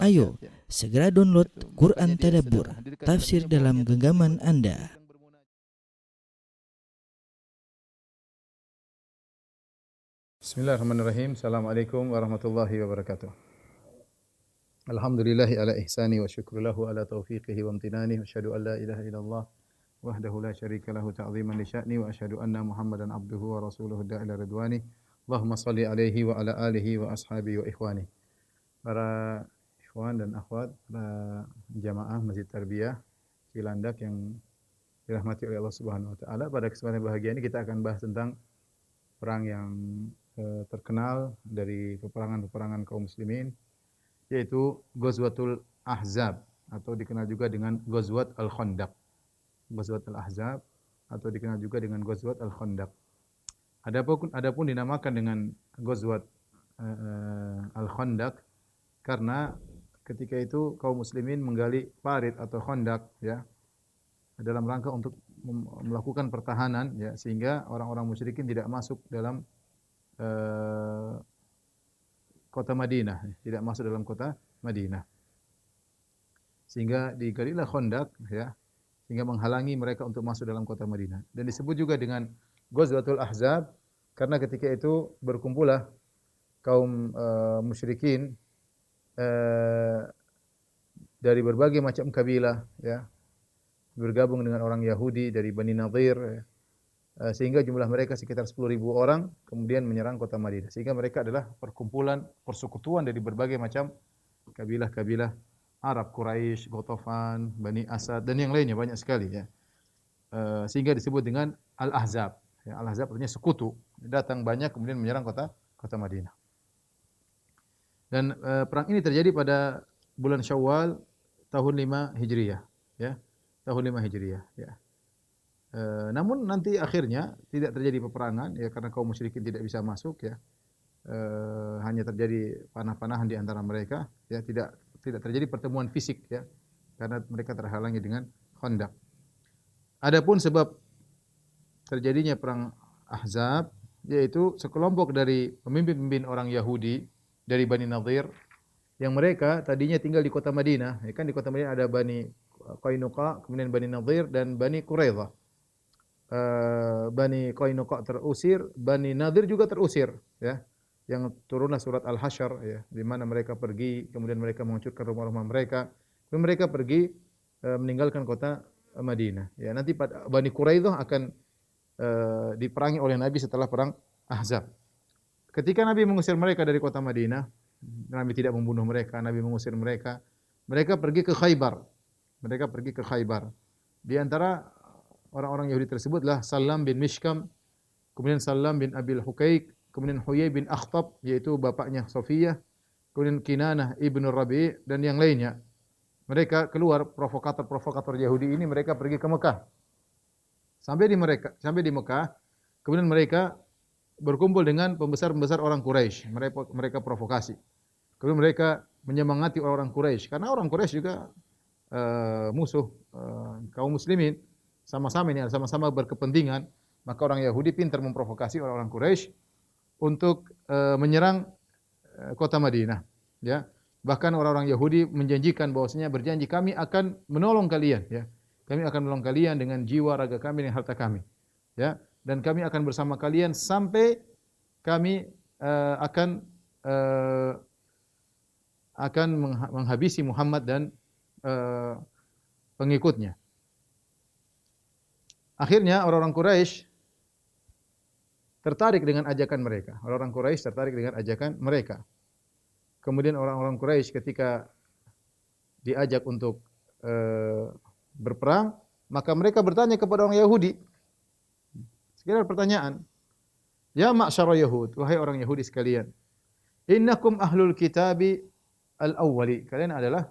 Ayo, segera download Quran Tadabbur, tafsir dalam genggaman Anda. Bismillahirrahmanirrahim. Assalamualaikum warahmatullahi wabarakatuh. Alhamdulillahi ala ihsani wa syukrulahu ala taufiqihi wa amtinani. Wa asyhadu an la ilaha illallah wahdahu la syarika lahu ta'ziman li sya'ni wa asyhadu anna Muhammadan abduhu wa rasuluhu da'ila ridwani. Allahumma salli alaihi wa ala alihi wa ashabihi wa ikhwani. Para ikhwan dan akhwat, para jamaah Masjid Tarbiyah Cilandak yang dirahmati oleh Allah Subhanahu wa taala, pada kesempatan bahagia ini kita akan bahas tentang perang yang terkenal dari peperangan-peperangan kaum muslimin, yaitu Ghazwatul Ahzab atau dikenal juga dengan Ghazwat Al-Khandaq. Ghazwat Al-Ahzab atau dikenal juga dengan Ghazwat Al-Khandaq. Adapun dinamakan dengan Ghazwat Al-Khandaq karena ketika itu kaum muslimin menggali parit atau khandaq ya dalam rangka untuk melakukan pertahanan ya, sehingga orang-orang musyrikin tidak masuk dalam kota Madinah, tidak masuk dalam kota Madinah. Sehingga digalilah khandaq ya, sehingga menghalangi mereka untuk masuk dalam kota Madinah. Dan disebut juga dengan Ghazwatul Ahzab karena ketika itu berkumpullah kaum musyrikin dari berbagai macam kabilah ya, bergabung dengan orang Yahudi dari Bani Nadir ya, sehingga jumlah mereka sekitar 10.000 orang kemudian menyerang kota Madinah. Sehingga mereka adalah perkumpulan, persekutuan dari berbagai macam kabilah-kabilah Arab, Quraisy, Ghatafan, Bani Asad dan yang lainnya banyak sekali ya. Sehingga disebut dengan Al-Ahzab. Ya, Al-Ahzab artinya sekutu. Datang banyak kemudian menyerang kota Madinah. Dan perang ini terjadi pada bulan Syawal tahun 5 Hijriah ya. Tahun 5 Hijriah ya. Namun nanti akhirnya tidak terjadi peperangan ya, karena kaum musyrikin tidak bisa masuk ya. Hanya terjadi panah-panahan di antara mereka ya, tidak terjadi pertemuan fisik ya, karena mereka terhalangi dengan khandaq. Adapun sebab terjadinya perang Ahzab yaitu sekelompok dari pemimpin-pemimpin orang Yahudi dari Bani Nadir yang mereka tadinya tinggal di kota Madinah. Ya kan di kota Madinah ada Bani Qainuqa, kemudian Bani Nadir dan Bani Quraidah. Bani Qainuqa terusir, Bani Nadir juga terusir ya. Yang turunlah surat Al-Hasyr ya, di mana mereka pergi, kemudian mereka menghancurkan rumah-rumah mereka. Kemudian mereka pergi meninggalkan kota Madinah. Ya, nanti Bani Quraidah akan diperangi oleh Nabi setelah perang Ahzab. Ketika Nabi mengusir mereka dari kota Madinah, Nabi tidak membunuh mereka, Nabi mengusir mereka. Mereka pergi ke Khaybar. Mereka pergi ke Khaybar. Di antara orang-orang Yahudi tersebutlah Salam bin Mishkam, kemudian Salam bin Abil Hukayk, kemudian Huyai bin Akhtab, yaitu bapaknya Safiyah, kemudian Kinanah ibnu Rabi' dan yang lainnya. Mereka keluar, provokator-provokator Yahudi ini, mereka pergi ke Mekah. Sampai di Mekah, kemudian mereka berkumpul dengan pembesar-pembesar orang Quraisy. Mereka provokasi. Kemudian mereka menyemangati orang Quraisy karena orang Quraisy juga musuh kaum muslimin, sama-sama berkepentingan. Maka orang Yahudi pintar memprovokasi orang-orang Quraisy untuk menyerang kota Madinah. Ya, bahkan orang-orang Yahudi menjanjikan bahwasanya berjanji kami akan menolong kalian. Ya, kami akan menolong kalian dengan jiwa, raga kami, dan harta kami. Ya, dan kami akan bersama kalian sampai kami akan menghabisi Muhammad dan pengikutnya. Akhirnya orang-orang Quraisy tertarik dengan ajakan mereka. Orang-orang Quraisy tertarik dengan ajakan mereka. Kemudian orang-orang Quraisy ketika diajak untuk berperang, maka mereka bertanya kepada orang Yahudi. Sekedar pertanyaan. Ya ma'syara Yahud, wahai orang Yahudi sekalian. Innakum ahlul kitabi al-awwali. Kalian adalah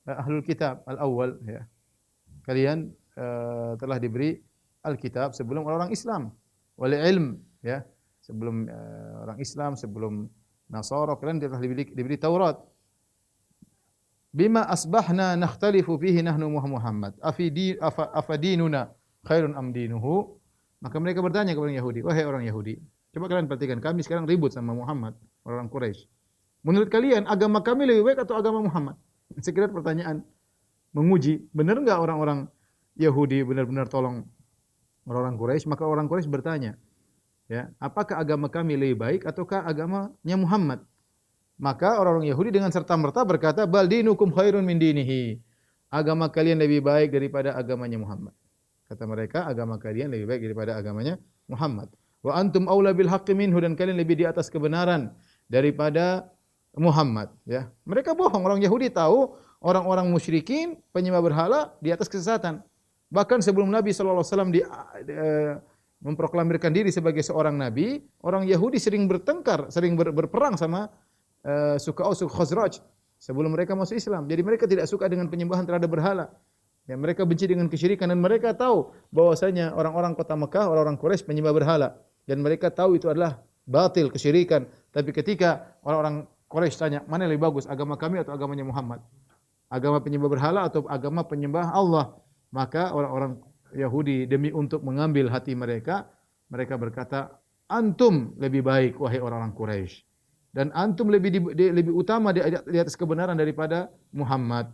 ahlul kitab al-awwal ya. Kalian telah diberi Alkitab sebelum orang Islam. Wal ilm ya. Sebelum orang Islam, sebelum Nasara, kalian telah diberi Taurat. Bima asbahna nakhtalifu fihi nahnu Muhammad. Afadinuna khairun am dinuhu? Maka mereka bertanya kepada orang Yahudi, wahai orang Yahudi, coba kalian perhatikan, kami sekarang ribut sama Muhammad, orang Quraisy. Menurut kalian agama kami lebih baik atau agama Muhammad? Sekedar pertanyaan menguji, benar enggak orang-orang Yahudi benar-benar tolong orang-orang Quraisy? Maka orang Quraisy bertanya, ya, apakah agama kami lebih baik ataukah agamanya Muhammad? Maka orang-orang Yahudi dengan serta-merta berkata, bal dinukum khairun min dinihi. Agama kalian lebih baik daripada agamanya Muhammad. Kata mereka, agama kalian lebih baik daripada agamanya Muhammad. Wa antum aula bil haqqi minhu, dan kalian lebih di atas kebenaran daripada Muhammad, ya. Mereka bohong. Orang Yahudi tahu orang-orang musyrikin penyembah berhala di atas kesesatan. Bahkan sebelum Nabi sallallahu alaihi wasallam memproklamirkan diri sebagai seorang nabi, orang Yahudi sering bertengkar, sering berperang sama suku Aus, suku Khazraj sebelum mereka masuk Islam. Jadi mereka tidak suka dengan penyembahan terhadap berhala. Ya, mereka benci dengan kesyirikan dan mereka tahu bahwasanya orang-orang kota Mekah, orang-orang Quraisy penyembah berhala dan mereka tahu itu adalah batil, kesyirikan. Tapi ketika orang-orang Quraisy tanya, mana yang lebih bagus, agama kami atau agamanya Muhammad? Agama penyembah berhala atau agama penyembah Allah? Maka orang-orang Yahudi demi untuk mengambil hati mereka, mereka berkata, antum lebih baik wahai orang-orang Quraisy. Dan antum lebih utama di atas kebenaran daripada Muhammad.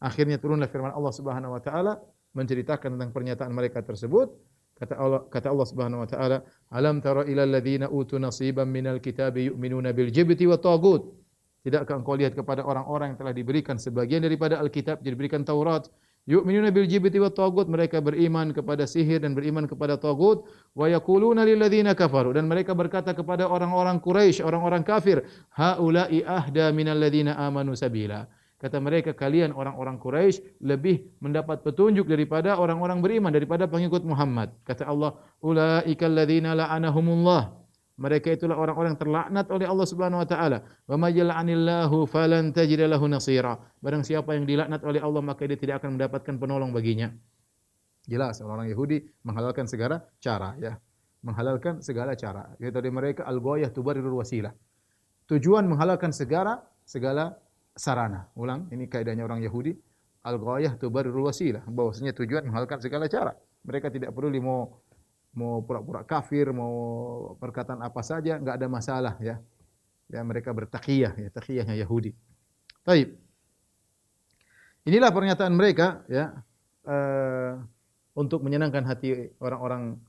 Akhirnya turunlah firman Allah Subhanahu wa taala menceritakan tentang pernyataan mereka tersebut. Kata Allah Subhanahu wa taala, "Alam tara ilal ladzina utu nasiban minal kitabi yu'minuna bil jibti wat tagut." Tidakkah engkau lihat kepada orang-orang yang telah diberikan sebagian daripada Alkitab, diberikan Taurat, yu'minuna bil jibti wat tagut, mereka beriman kepada sihir dan beriman kepada tagut, wa yaquluna lil ladzina kafaru, dan mereka berkata kepada orang-orang Quraisy, orang-orang kafir, haula'i ahda minal ladzina amanu sabila. Kata mereka, kalian orang-orang Quraisy lebih mendapat petunjuk daripada orang-orang beriman, daripada pengikut Muhammad. Kata Allah, ulaikal ladzina la'anahumullah. Mereka itulah orang-orang terlaknat oleh Allah Subhanahu wa taala. Wa may yal'anillahu falan tajida lahu nasira. Barang siapa yang dilaknat oleh Allah maka dia tidak akan mendapatkan penolong baginya. Jelas orang Yahudi menghalalkan segala cara, ya. Menghalalkan segala cara. Yaitu dari mereka al-ghayah tubarirul wasilah. Tujuan menghalalkan segala sarana. Ulang, ini kaidahnya orang Yahudi. Al-ghayah tubarirul wasilah. Bahwasanya tujuan menghalalkan segala cara. Mereka tidak perlu mau pura-pura kafir, mau perkataan apa saja, enggak ada masalah, ya. Ya, mereka bertaqiyah, ya, taqiyahnya Yahudi. Baik. Inilah pernyataan mereka, ya, untuk menyenangkan hati orang-orang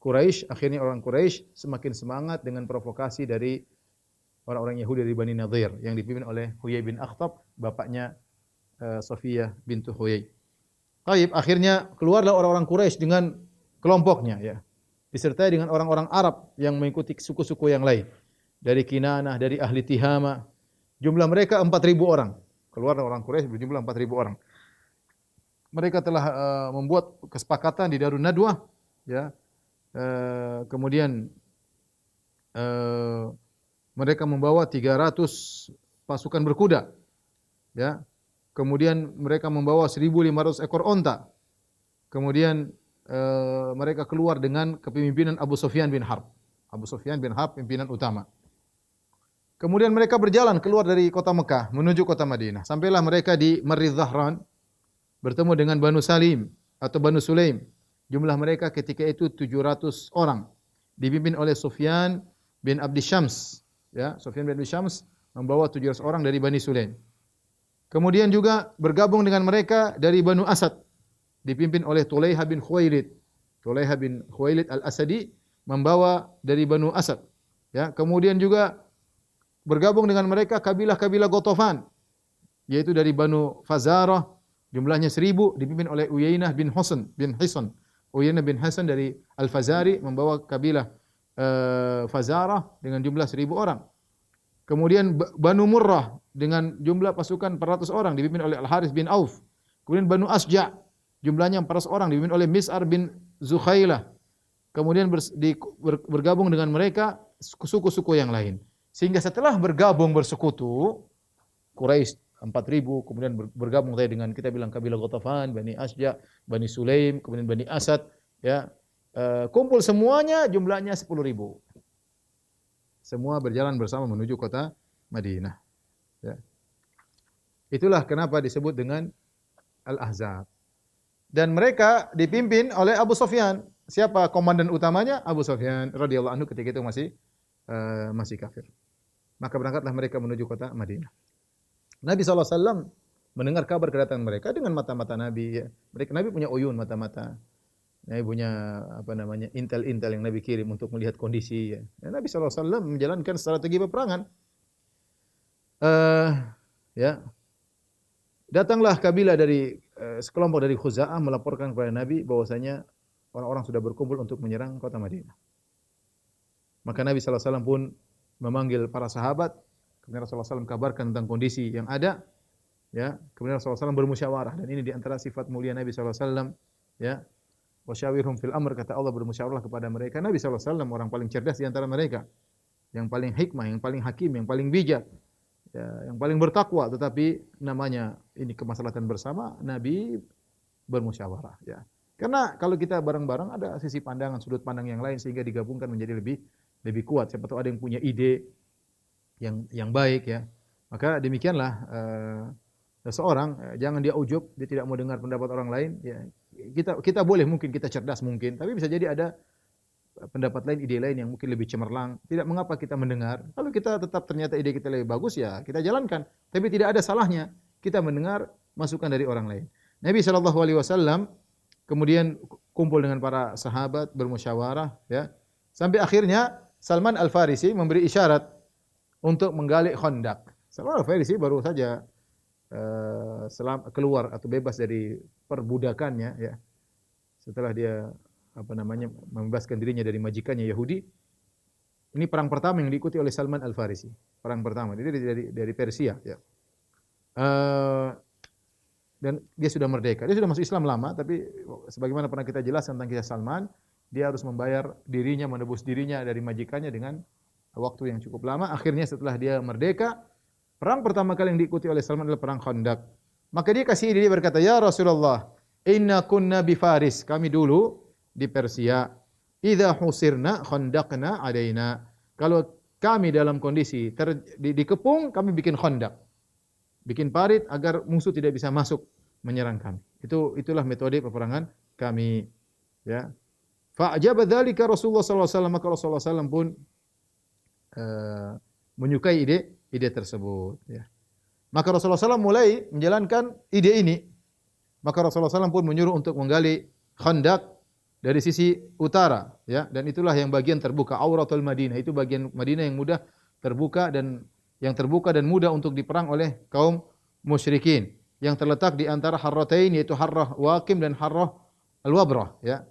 Quraisy. Akhirnya orang Quraisy semakin semangat dengan provokasi dari orang-orang Yahudi dari Bani Nadir yang dipimpin oleh Huyai bin Akhtab, bapaknya Safiyah bintu Huyai. Baik, akhirnya keluarlah orang-orang Quraisy dengan kelompoknya, ya. Disertai dengan orang-orang Arab yang mengikuti suku-suku yang lain. Dari Kinanah, dari ahli Tihama. Jumlah mereka 4.000 orang. Keluarlah orang Quraisy berjumlah 4.000 orang. Mereka telah membuat kesepakatan di Darun Nadwah, ya. Kemudian mereka membawa 300 pasukan berkuda, ya. Kemudian mereka membawa 1.500 ekor onta. Kemudian mereka keluar dengan kepemimpinan Abu Sufyan bin Harb. Abu Sufyan bin Harb pimpinan utama. Kemudian mereka berjalan keluar dari kota Mekah menuju kota Madinah. Sampailah mereka di Marri Dhahran, bertemu dengan Banu Salim atau Banu Sulaim. Jumlah mereka ketika itu 700 orang, dipimpin oleh Sufyan bin Abdi Syams. Ya, Sufyan bin Abdi Syams membawa 700 orang dari Bani Sulaim. Kemudian juga bergabung dengan mereka dari Banu Asad, dipimpin oleh Tulaiha bin Khuwailid. Tulaiha bin Khuwailid al-Asadi membawa dari Banu Asad. Ya, kemudian juga bergabung dengan mereka kabilah-kabilah Ghatafan, yaitu dari Banu Fazarah, jumlahnya 1.000, dipimpin oleh Uyainah bin Husain bin Hisan. Uyainah bin Hasan dari Al-Fazari membawa kabilah Fazarah dengan jumlah 1.000 orang. Kemudian Banu Murrah dengan jumlah pasukan 400 orang dipimpin oleh Al-Harits bin Auf. Kemudian Banu Asja jumlahnya 400 orang dipimpin oleh Mis'ar bin Zukhailah. Kemudian bergabung dengan mereka suku-suku yang lain. Sehingga setelah bergabung bersekutu, Quraisy 4.000, kemudian bergabung tadi dengan kita bilang kabilah Ghatafan, Bani Asja, Bani Sulaim, kemudian Bani Asad, ya. Kumpul semuanya jumlahnya 10.000. Semua berjalan bersama menuju kota Madinah. Ya. Itulah kenapa disebut dengan Al-Ahzab. Dan mereka dipimpin oleh Abu Sufyan. Siapa komandan utamanya? Abu Sufyan radhiyallahu anhu ketika itu masih kafir. Maka berangkatlah mereka menuju kota Madinah. Nabi SAW mendengar kabar kedatangan mereka dengan mata-mata Nabi. Ya. Nabi punya uyun mata-mata. Nabi punya apa namanya intel-intel yang Nabi kirim untuk melihat kondisi. Ya. Dan Nabi SAW menjalankan strategi peperangan. Eh, ya, datanglah kabilah dari sekelompok dari Khuza'ah melaporkan kepada Nabi bahwasanya orang-orang sudah berkumpul untuk menyerang kota Madinah. Maka Nabi SAW pun memanggil para sahabat. Kemudian Rasulullah SAW kabarkan tentang kondisi yang ada. Ya, kemudian Rasulullah SAW bermusyawarah dan ini di antara sifat mulia Nabi SAW. Ya, wasyawirhum fil amr, kata Allah, bermusyawarah kepada mereka. Nabi SAW orang paling cerdas di antara mereka, yang paling hikmah, yang paling hakim, yang paling bijak, ya, yang paling bertakwa. Tetapi namanya ini kemaslahatan bersama, Nabi bermusyawarah. Ya, karena kalau kita bareng-bareng ada sisi pandangan, sudut pandang yang lain sehingga digabungkan menjadi lebih kuat. Siapa tahu ada yang punya ide yang baik, ya. Maka demikianlah seseorang, jangan dia ujub, dia tidak mau dengar pendapat orang lain. Ya, kita boleh mungkin kita cerdas mungkin, tapi bisa jadi ada pendapat lain, ide lain yang mungkin lebih cemerlang. Tidak mengapa kita mendengar. Kalau kita tetap ternyata ide kita lebih bagus, ya kita jalankan. Tapi tidak ada salahnya kita mendengar masukan dari orang lain. Nabi SAW kemudian kumpul dengan para sahabat bermusyawarah, ya. Sampai akhirnya Salman Al-Farisi memberi isyarat untuk menggali Khandaq. Salman Al-Farisi baru saja keluar atau bebas dari perbudakannya, ya. Setelah dia apa namanya membebaskan dirinya dari majikannya Yahudi. Ini perang pertama yang diikuti oleh Salman Al-Farisi. Perang pertama. Dia dari Persia, ya. Dan dia sudah merdeka. Dia sudah masuk Islam lama, tapi sebagaimana pernah kita jelaskan tentang kisah Salman, dia harus membayar dirinya, menebus dirinya dari majikannya dengan waktu yang cukup lama. Akhirnya setelah dia merdeka, perang pertama kali yang diikuti oleh Salman adalah perang Khandaq. Maka dia kasih ide, dia berkata, "Ya Rasulullah, inna kunna bi Faris." Kami dulu di Persia. "Idza husirna khandaqna alaina." Kalau kami dalam kondisi dikepung, kami bikin khandaq. Bikin parit agar musuh tidak bisa masuk menyerang kami. Itulah metode peperangan kami, ya. Fa'ajaba dzalika Rasulullah sallallahu alaihi wasallam, maka Rasulullah sallallahu pun menyukai ide tersebut, ya. Maka Rasulullah SAW mulai menjalankan ide ini. Maka Rasulullah SAW pun menyuruh untuk menggali Khandaq dari sisi utara, ya. Dan itulah yang bagian terbuka, auratul Madinah. Itu bagian Madinah yang mudah terbuka dan mudah untuk diperang oleh kaum musyrikin. Yang terletak di antara Harratain, yaitu Harrah Waqim dan Harrah Al-Wabrah, ya.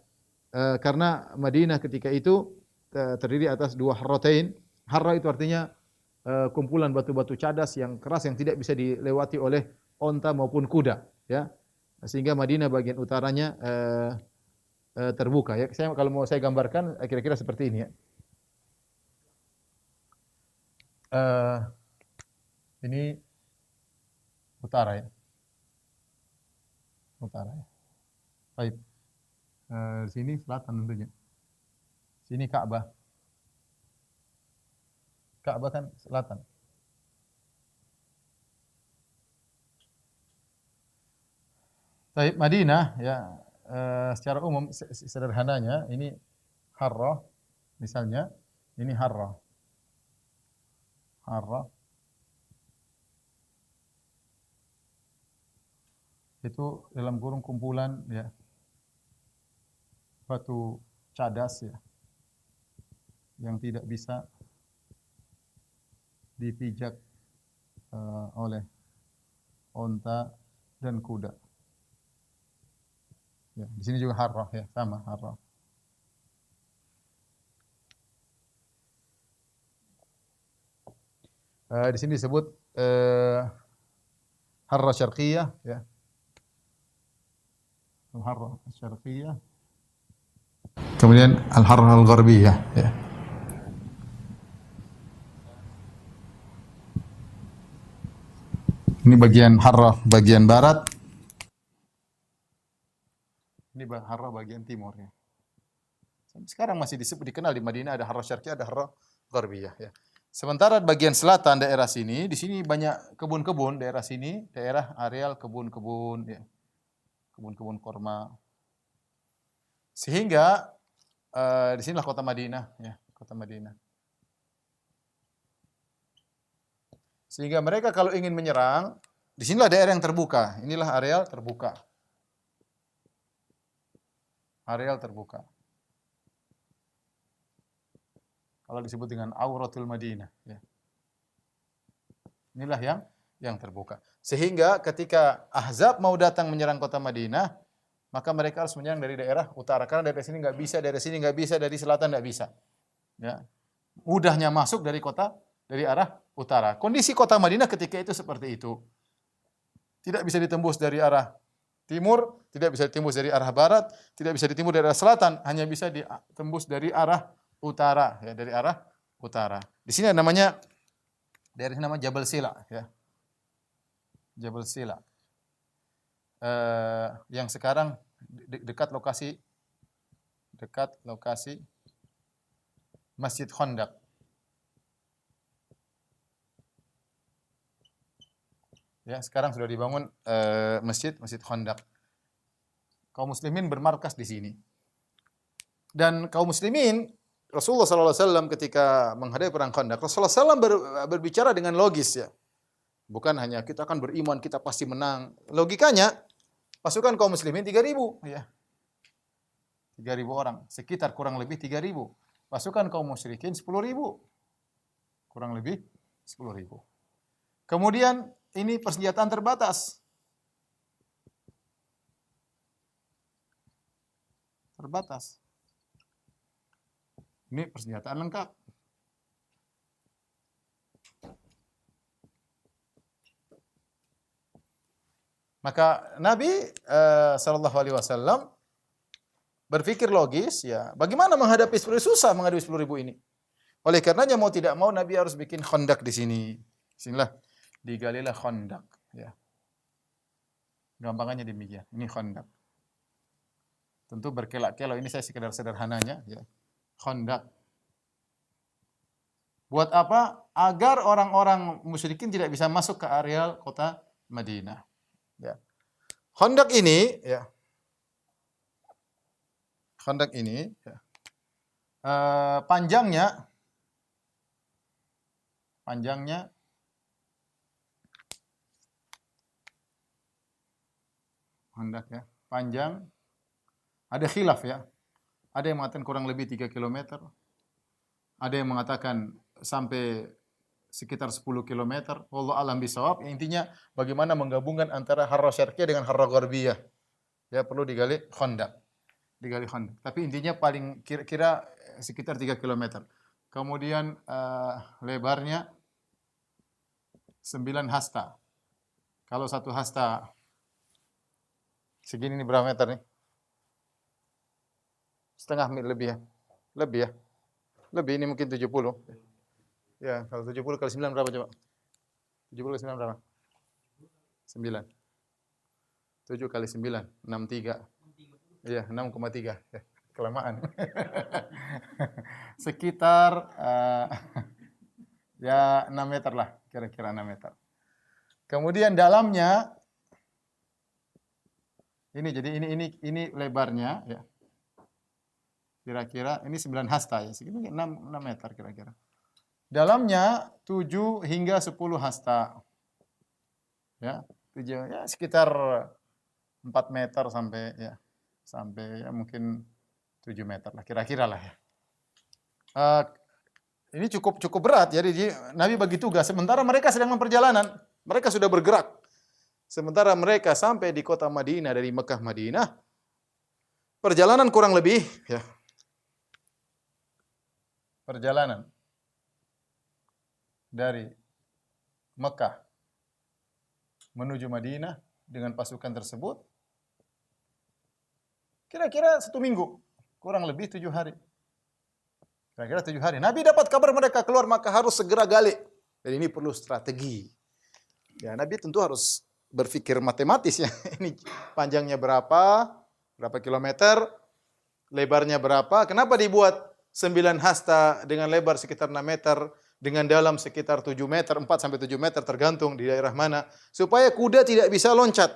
Karena Madinah ketika itu terdiri atas dua Harratain. Harrah itu artinya kumpulan batu-batu cadas yang keras yang tidak bisa dilewati oleh onta maupun kuda, ya. Sehingga Madinah bagian utaranya terbuka, ya. Kalau mau saya gambarkan kira-kira seperti ini, ya. Ini utara, ya. Utara, ya. Baik. Sini selatan tentunya. Sini Ka'bah. Ka'bah kan selatan. Baik, Madinah, ya, secara umum sederhananya ini Harrah misalnya, ini Harrah. Harrah itu dalam kurung kumpulan, ya, batu cadas, ya, yang tidak bisa dipijak oleh onta dan kuda. Ya, di sini juga Harrah, ya, sama Harrah. Di sini disebut Harrah Syarqiyah, ya. Al-Harrah Syarqiyah. Kemudian Al-Harrah Al-Gharbiyah, ya. Ini bagian Harrah bagian barat. Ini Harrah bagian timur, ya. Sekarang masih dikenal di Madinah ada Harrah Syarqiyah, ada Harrah Gharbiyah, ya. Sementara bagian selatan daerah sini, di sini banyak kebun-kebun, daerah sini, daerah areal kebun-kebun, ya. Kebun-kebun korma. Sehingga di sinilah kota Madinah, ya, kota Madinah. Sehingga mereka kalau ingin menyerang, disinilah daerah yang terbuka. Inilah areal terbuka. Areal terbuka. Kalau disebut dengan auratul Madinah. Ya. Inilah yang terbuka. Sehingga ketika Ahzab mau datang menyerang kota Madinah, maka mereka harus menyerang dari daerah utara. Karena dari sini nggak bisa, dari sini nggak bisa, dari selatan nggak bisa. Ya. Mudahnya masuk dari arah utara. Kondisi kota Madinah ketika itu seperti itu. Tidak bisa ditembus dari arah timur, tidak bisa ditembus dari arah barat, tidak bisa ditembus dari arah selatan, hanya bisa ditembus dari arah utara, ya, dari arah utara. Di sini namanya daerah ini namanya Jabal Sila, ya. Jabal Sila. Yang sekarang dekat lokasi Masjid Khandaq. Ya, sekarang sudah dibangun Masjid Khandaq. Kaum muslimin bermarkas di sini. Dan kaum muslimin, Rasulullah SAW ketika menghadapi perang Khandaq, Rasulullah SAW berbicara dengan logis, ya. Bukan hanya kita akan beriman, kita pasti menang. Logikanya, pasukan kaum muslimin 3.000, ya. 3.000 orang, sekitar kurang lebih 3.000. Pasukan kaum musyrikin 10.000. Kurang lebih 10.000. Kemudian ini persenjataan terbatas. Terbatas. Ini persenjataan lengkap. Maka Nabi sallallahu alaihi wasallam berpikir logis, ya. Bagaimana menghadapi 10.000? Susah menghadapi 10.000 ini. Oleh karenanya mau tidak mau Nabi harus bikin khandak di sini. Sinilah digalilah khandak, ya. Gampangannya demikian. Ini khandak. Tentu berkelak-kelok, ini saya sekedar sederhananya, ya. Khandak. Buat apa? Agar orang-orang musyrikin tidak bisa masuk ke areal kota Madinah. Ya. Khandak ini, ya. Khandak ini, ya. Panjangnya Khandak, ya. Panjang ada khilaf, ya. Ada yang mengatakan kurang lebih 3 km. Ada yang mengatakan sampai sekitar 10 km. Wallahu a'lam bishawab. Intinya bagaimana menggabungkan antara Harrah Syarqiyah dengan Harrah Gharbiyah. Ya, perlu digali khandak. Tapi intinya paling kira-kira sekitar 3 km. Kemudian lebarnya 9 hasta. Kalau satu hasta segini, ini berapa meter nih? Setengah mil lebih, ya. Lebih, ini mungkin 70. Ya, kalau 70 kali 9 berapa coba? 70 kali 9 berapa? 9. 7 kali 9, 63. Iya, 6,3. Ya, kelamaan. Sekitar ya 6 meter lah, kira-kira 6 meter. Kemudian dalamnya ini, jadi ini lebarnya, ya. Kira-kira ini 9 hasta, ya. Segini 6 meter kira-kira. Dalamnya 7 hingga 10 hasta. Ya, 7, ya sekitar 4 meter sampai ya mungkin 7 meter lah, kira-kira lah, ya. Ini cukup berat, jadi Nabi bagi tugas. Sementara mereka sedang memperjalanan, mereka sudah bergerak. Sementara mereka sampai di kota Madinah dari Mekah Madinah, perjalanan kurang lebih, ya. Perjalanan dari Mekah menuju Madinah dengan pasukan tersebut kira-kira 1 minggu, kurang lebih 7 hari. Kira-kira 7 hari. Nabi dapat kabar mereka keluar, maka harus segera gali. Dan ini perlu strategi. Ya, Nabi tentu harus berpikir matematis, ya. Ini panjangnya berapa kilometer, lebarnya berapa. Kenapa dibuat 9 hasta dengan lebar sekitar 6 meter, dengan dalam sekitar 7 meter, 4 sampai 7 meter tergantung di daerah mana, supaya kuda tidak bisa loncat.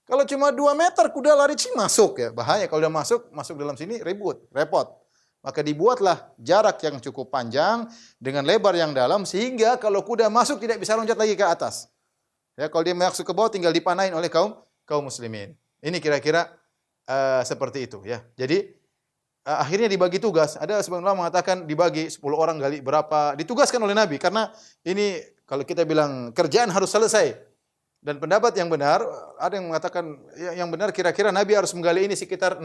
Kalau cuma 2 meter kuda lari masuk, ya. Bahaya kalau udah masuk dalam sini repot. Maka dibuatlah jarak yang cukup panjang dengan lebar yang dalam sehingga kalau kuda masuk tidak bisa loncat lagi ke atas. Ya, kalau dia masuk ke bawah tinggal dipanahin oleh kaum muslimin. Ini kira-kira seperti itu ya. Jadi akhirnya dibagi tugas. Ada sebagian ulama mengatakan dibagi 10 orang gali berapa, ditugaskan oleh Nabi karena ini kalau kita bilang kerjaan harus selesai. Dan pendapat yang benar, ada yang mengatakan yang benar kira-kira Nabi harus menggali ini sekitar 6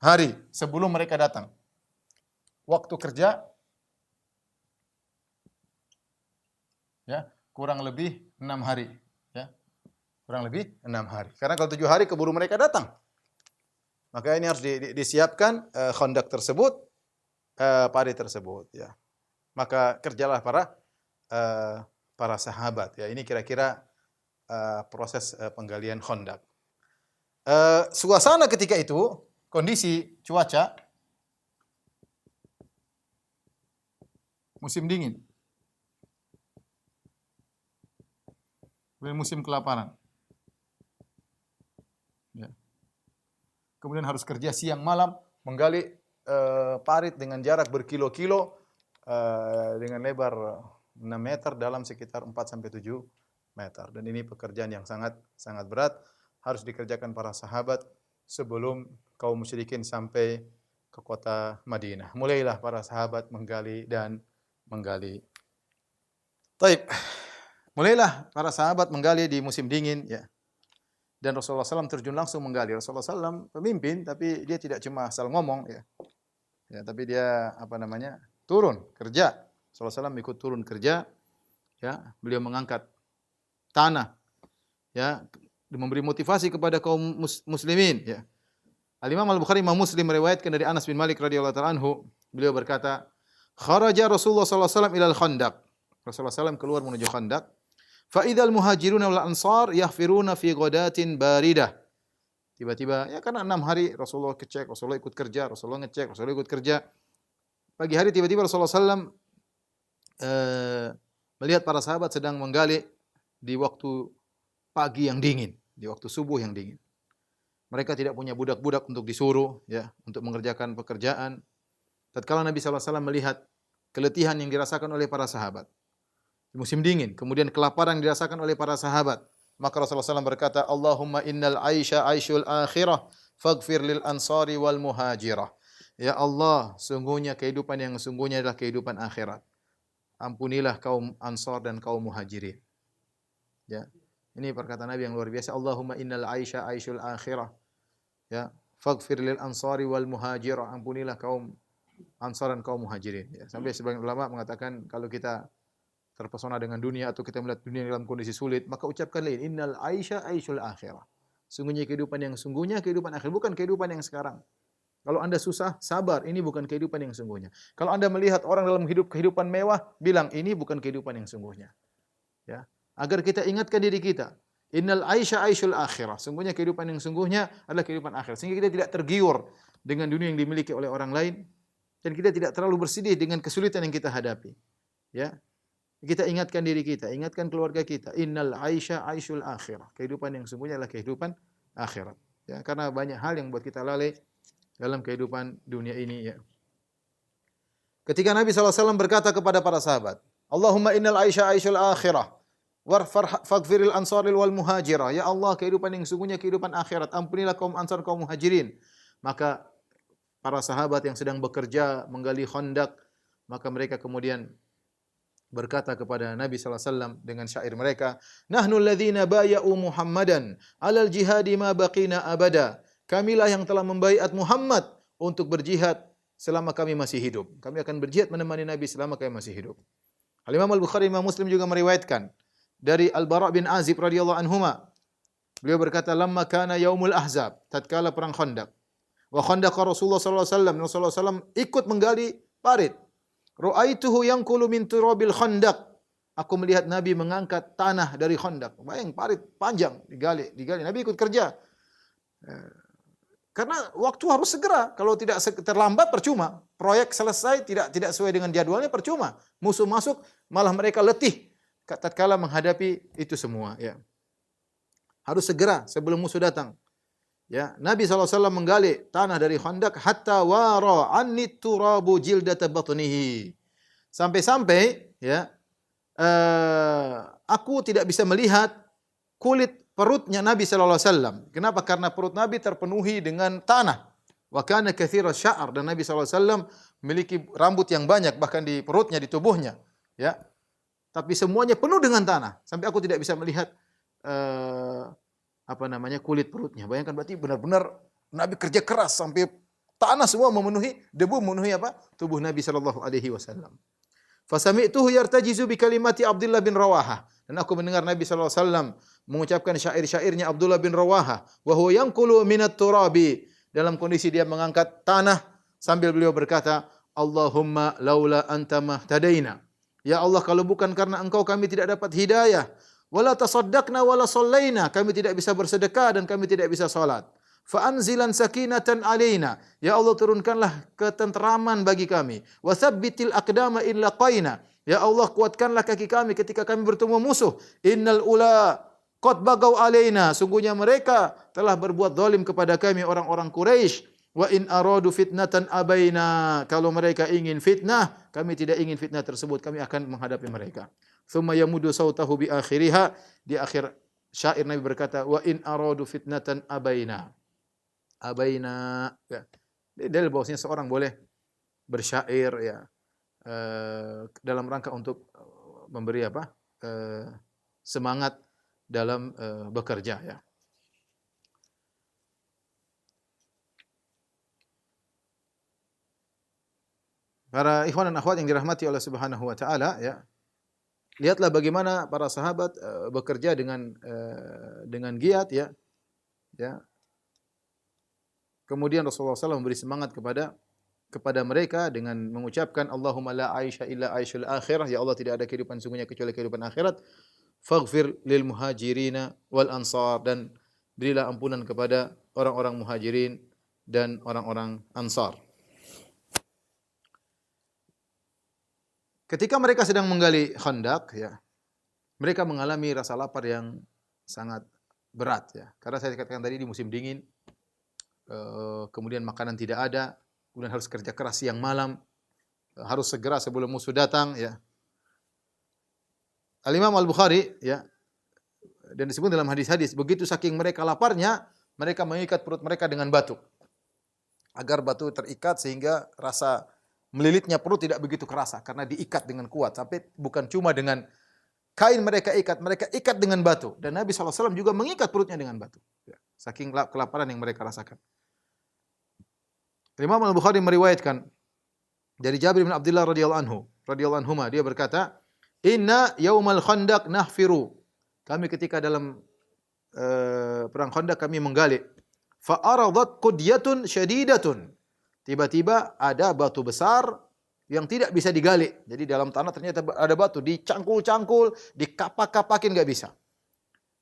hari sebelum mereka datang. Waktu kerja ya, kurang lebih 6 hari ya. Kurang lebih 6 hari. Karena kalau 7 hari keburu mereka datang. Maka ini harus disiapkan khandak tersebut, parit tersebut ya. Maka kerjalah para sahabat ya. Ini kira-kira proses penggalian khandak. Suasana ketika itu, kondisi cuaca musim dingin. Musim kelaparan. Ya. Kemudian harus kerja siang malam menggali parit dengan jarak berkilo-kilo dengan lebar 6 meter dalam sekitar 4 sampai 7 meter. Dan ini pekerjaan yang sangat sangat berat, harus dikerjakan para sahabat sebelum kaum musyrikin sampai ke kota Madinah. Mulailah para sahabat menggali dan menggali. Taib. Mulailah para sahabat menggali di musim dingin ya. Dan Rasulullah SAW terjun langsung menggali. Rasulullah SAW pemimpin tapi dia tidak cuma asal ngomong ya. Ya, tapi dia turun kerja. Rasulullah SAW ikut turun kerja ya. Beliau mengangkat tanah ya, memberi motivasi kepada kaum muslimin ya. Al-Imam Al-Bukhari Imam Muslim meriwayatkan dari Anas bin Malik radhiyallahu ta'ala anhu, beliau berkata, "Kharaja Rasulullah sallallahu alaihi wasallam ila al-Khandaq." Rasulullah SAW keluar menuju Khandaq. Fa idzal muhajiruna wal ansar yahfiruna fi ghadatin baridah. Tiba-tiba ya karena 6 hari Rasulullah ngecek, Rasulullah ikut kerja, Rasulullah ngecek, Rasulullah ikut kerja. Pagi hari tiba-tiba Rasulullah SAW melihat para sahabat sedang menggali di waktu pagi yang dingin, di waktu subuh yang dingin. Mereka tidak punya budak-budak untuk disuruh ya, untuk mengerjakan pekerjaan. Tatkala Nabi SAW melihat keletihan yang dirasakan oleh para sahabat di musim dingin, kemudian kelaparan yang dirasakan oleh para sahabat, maka Rasulullah SAW berkata, Allahumma innal aisha aishul akhirah, faghfir lil ansari wal muhajirah. Ya Allah, sungguhnya kehidupan yang sungguhnya adalah kehidupan akhirat. Ampunilah kaum Ansar dan kaum Muhajirin. Ya. Ini perkataan Nabi yang luar biasa. Allahumma innal aisha aishul akhirah. Ya, faghfir lil ansari wal muhajirah. Ampunilah kaum Ansar dan kaum Muhajirin. Ya. Sampai sebagian ulama mengatakan kalau kita terpesona dengan dunia atau kita melihat dunia dalam kondisi sulit, maka ucapkan lain, innal aisha aishul akhirah. Sungguhnya kehidupan yang sungguhnya kehidupan akhir, bukan kehidupan yang sekarang. Kalau Anda susah, sabar, ini bukan kehidupan yang sungguhnya. Kalau Anda melihat orang dalam kehidupan mewah, bilang ini bukan kehidupan yang sungguhnya. Ya. Agar kita ingatkan diri kita, innal aisha aishul akhirah. Sungguhnya kehidupan yang sungguhnya adalah kehidupan akhir. Sehingga kita tidak tergiur dengan dunia yang dimiliki oleh orang lain dan kita tidak terlalu bersedih dengan kesulitan yang kita hadapi. Ya. Kita ingatkan diri kita, ingatkan keluarga kita, innal aisha aishul akhirah. Kehidupan yang sungguhnya adalah kehidupan akhirat. Ya, karena banyak hal yang buat kita lalai dalam kehidupan dunia ini ya. Ketika Nabi SAW berkata kepada para sahabat, Allahumma innal aisha aishul akhirah faghfiril ansaril wal muhajirah. Ya Allah, kehidupan yang sungguhnya kehidupan akhirat. Ampunilah kaum Ansar kaum Muhajirin. Maka para sahabat yang sedang bekerja menggali khandak, maka mereka kemudian berkata kepada Nabi SAW dengan syair mereka, Nahnu alladhina baya'u Muhammadan alal jihadi ma baqina abada. Kamilah yang telah membaiat Muhammad untuk berjihad selama kami masih hidup. Kami akan berjihad menemani Nabi selama kami masih hidup. Al-Imam Al-Bukhari Imam Muslim juga meriwayatkan dari Al-Bara' bin Azib radhiyallahu anhuma. Beliau berkata, "Lamma kana yaumul ahzab," tatkala perang Khandaq. Wa khandaqa Rasulullah sallallahu alaihi wasallam. Rasulullah sallallahu ikut menggali parit. Ra'aituhu yanqulu min turabil khandaq. Aku melihat Nabi mengangkat tanah dari Khandaq. Bayang parit panjang digali. Nabi ikut kerja. Karena waktu harus segera. Kalau tidak terlambat percuma. Proyek selesai tidak sesuai dengan jadwalnya percuma. Musuh masuk malah mereka letih tatkala menghadapi itu semua ya. Harus segera sebelum musuh datang. Ya, Nabi SAW menggali tanah dari Khandaq hatta wara anni turabu jildata batnihi. Sampai-sampai ya aku tidak bisa melihat kulit perutnya Nabi sallallahu alaihi wasallam. Kenapa? Karena perut Nabi terpenuhi dengan tanah. Wa kana katsira sya'ar, dan Nabi sallallahu alaihi wasallam memiliki rambut yang banyak bahkan di perutnya, di tubuhnya, ya. Tapi semuanya penuh dengan tanah sampai aku tidak bisa melihat kulit perutnya. Bayangkan, berarti benar-benar Nabi kerja keras sampai tanah semua memenuhi, debu memenuhi tubuh Nabi sallallahu alaihi wasallam. Fasami'tuhu yartajizu bi kalimati Abdullah bin Rawahah, dan aku mendengar Nabi sallallahu alaihi wasallam mengucapkan syair-syairnya Abdullah bin Rawahah, wa huwa yanqulu minat turabi, dalam kondisi dia mengangkat tanah sambil beliau berkata, Allahumma laula anta mahtadaina. Ya Allah, kalau bukan karena Engkau kami tidak dapat hidayah. Wala tasaddaqna wala shallaina, kami tidak bisa bersedekah dan kami tidak bisa salat. Fa anzilan sakinatan alaina, ya Allah turunkanlah ketenteraman bagi kami. Wa tsabbitil aqdama in laqaina, ya Allah kuatkanlah kaki kami ketika kami bertemu musuh. Innal ula qad bagau alaina, sungguhnya mereka telah berbuat zalim kepada kami orang-orang Quraisy. Wa in aradu fitnatan abaina, kalau mereka ingin fitnah, kami tidak ingin fitnah tersebut, kami akan menghadapi mereka. Thumma yamudu sautahu bi akhiriha, di akhir syair Nabi berkata, wa in aradu fitnatan abaina. Abaina, ya. Dalil bahwasanya seorang boleh bersyair ya dalam rangka untuk memberi semangat dalam bekerja, ya. Para ikhwan dan akhwat yang dirahmati oleh Subhanahu wa taala, ya. Lihatlah bagaimana para sahabat bekerja dengan giat, ya. Ya. Kemudian Rasulullah SAW memberi semangat kepada mereka dengan mengucapkan Allahumma la aisha illa aishul akhirah, ya Allah tidak ada kehidupan sungguhnya kecuali kehidupan akhirat. Faghfir lil muhajirina wal ansar, dan berilah ampunan kepada orang-orang muhajirin dan orang-orang ansar. Ketika mereka sedang menggali Khandaq, ya, mereka mengalami rasa lapar yang sangat berat, ya. Karena saya katakan tadi di musim dingin, kemudian makanan tidak ada, kemudian harus kerja keras siang malam, harus segera sebelum musuh datang, ya. Al-Imam Al-Bukhari, ya, dan disebut dalam hadis-hadis, begitu saking mereka laparnya, mereka mengikat perut mereka dengan batu, agar batu terikat sehingga rasa melilitnya perut tidak begitu kerasa karena diikat dengan kuat, sampai bukan cuma dengan kain mereka ikat dengan batu, dan Nabi SAW juga mengikat perutnya dengan batu, ya, saking kelaparan yang mereka rasakan. Imam Al-Bukhari meriwayatkan dari Jabir bin Abdullah radhiyallahu anhuma, dia berkata, "Inna yaumal khandaq nahfiru." Kami ketika dalam perang Khandaq kami menggali. Fa aradat qudyatun syadidatun. Tiba-tiba ada batu besar yang tidak bisa digali. Jadi dalam tanah ternyata ada batu, dicangkul-cangkul, dikapak-kapakin enggak bisa.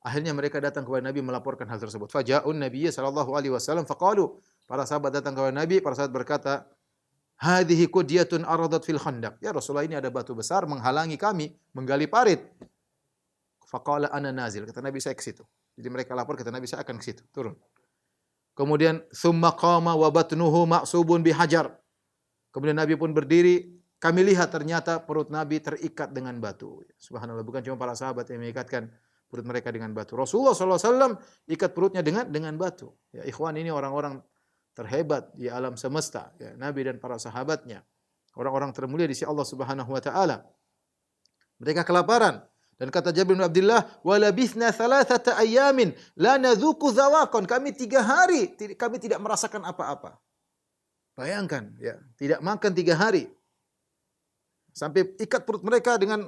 Akhirnya mereka datang kepada Nabi melaporkan hal tersebut. Faja'un Nabiyya sallallahu alaihi wasallam faqalu. Para sahabat datang kepada Nabi, para sahabat berkata, "Hadhihi qudyatun aradat fil khandaq." Ya Rasulullah, ini ada batu besar menghalangi kami menggali parit. Faqala ana nazil. Kata Nabi, saya ke situ. Jadi mereka lapor, kata Nabi, saya akan ke situ, turun. Kemudian tsumma qama wa batnuhu ma'subun bihajar. Kemudian Nabi pun berdiri, kami lihat ternyata perut Nabi terikat dengan batu. Subhanallah, bukan cuma para sahabat yang mengikatkan perut mereka dengan batu. Rasulullah SAW ikat perutnya dengan batu. Ya ikhwan, ini orang-orang terhebat di alam semesta, ya, Nabi dan para sahabatnya, orang-orang termulia di sisi Allah Subhanahu wa taala. Mereka kelaparan. Dan kata Jabir bin Abdullah, "Wa labithna thalathata ayamin la nadzuqu zawaqan." Kami 3 hari kami tidak merasakan apa-apa. Bayangkan, ya, tidak makan 3 hari. Sampai ikat perut mereka dengan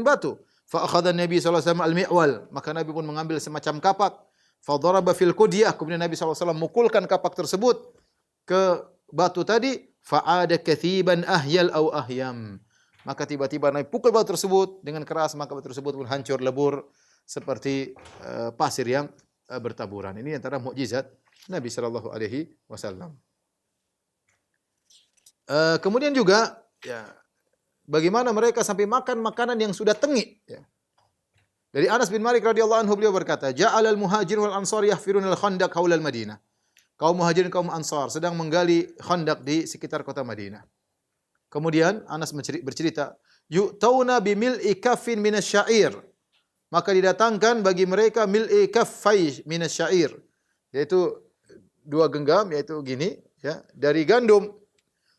batu. Fa akhadha Nabi sallallahu alaihi wasallam al-mi'wal, maka Nabi pun mengambil semacam kapak. Fa daraba fil qudyah, kemudian Nabi sallallahu alaihi wasallam mukulkan kapak tersebut ke batu tadi, fa ada kathiban ahyal au ahyam. Maka tiba-tiba Nabi pukul batu tersebut dengan keras, maka batu tersebut pun hancur lebur seperti pasir yang bertaburan. Ini antara mukjizat Nabi sallallahu alaihi wasallam. Kemudian juga, ya, bagaimana mereka sampai makan makanan yang sudah tengik, ya. Dari Anas bin Malik radhiyallahu anhu beliau berkata, "Ja'alal muhajirin wal ansar yahfiruna al-khandaq haulal Madinah." Kaum muhajirin kaum ansar sedang menggali khandaq di sekitar kota Madinah. Kemudian Anas bercerita, "Yu'tauna bimil'i kaffin minasyair." Maka didatangkan bagi mereka mil'i kaffai minasyair, yaitu 2 genggam, yaitu gini ya, dari gandum.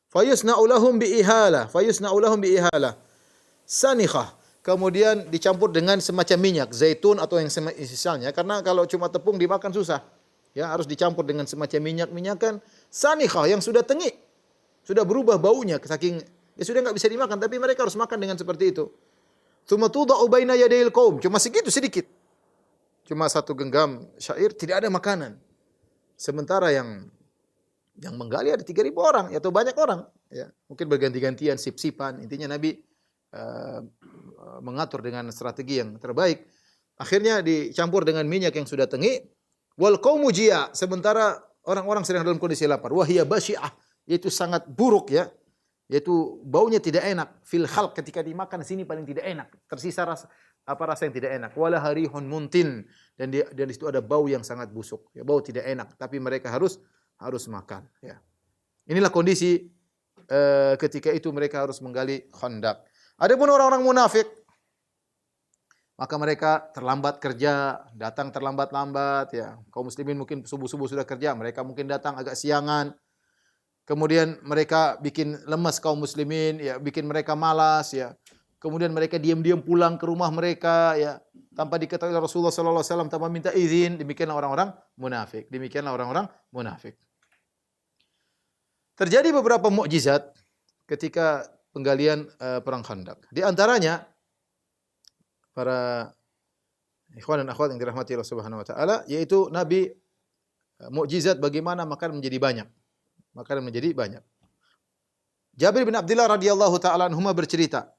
Fayusna'u lahum bi'ihala, sanikhah. Kemudian dicampur dengan semacam minyak zaitun atau yang semisalnya, karena kalau cuma tepung dimakan susah. Ya, harus dicampur dengan semacam minyak-minyakan sanikhah yang sudah tengik. Sudah berubah baunya saking ya sudah enggak bisa dimakan, tapi mereka harus makan dengan seperti itu. Tsumma tuda'u baina yadayil qaum. Cuma segitu sedikit. Cuma 1 genggam syair, tidak ada makanan. Sementara yang menggali ada 3.000 orang atau banyak orang, ya. Mungkin berganti-gantian sip-sipan. Intinya Nabi mengatur dengan strategi yang terbaik. Akhirnya dicampur dengan minyak yang sudah tengik. Wal qaumu jia', sementara orang-orang sedang dalam kondisi lapar. Wahia basyi'ah, yaitu sangat buruk ya. Yaitu baunya tidak enak. Fil khalq, ketika dimakan sini paling tidak enak. Tersisa rasa yang tidak enak. Wala harihun muntin, dan di situ ada bau yang sangat busuk. Ya, bau tidak enak, tapi mereka harus makan, ya. Inilah kondisi ketika itu mereka harus menggali khandaq. Adapun orang-orang munafik, maka mereka terlambat kerja, datang terlambat-lambat, ya. Kaum muslimin mungkin subuh-subuh sudah kerja, mereka mungkin datang agak siangan. Kemudian mereka bikin lemas kaum muslimin, ya, bikin mereka malas, ya. Kemudian mereka diam-diam pulang ke rumah mereka, ya, tanpa diketahui Rasulullah sallallahu alaihi wasallam, tanpa minta izin. Demikianlah orang-orang munafik. Terjadi beberapa mukjizat ketika penggalian perang Khandaq. Di antaranya para ikhwan dan akhwat yang dirahmati Allah Subhanahu wa taala, yaitu Nabi mukjizat bagaimana makanan menjadi banyak. Jabir bin Abdullah radhiyallahu taala anhuma bercerita,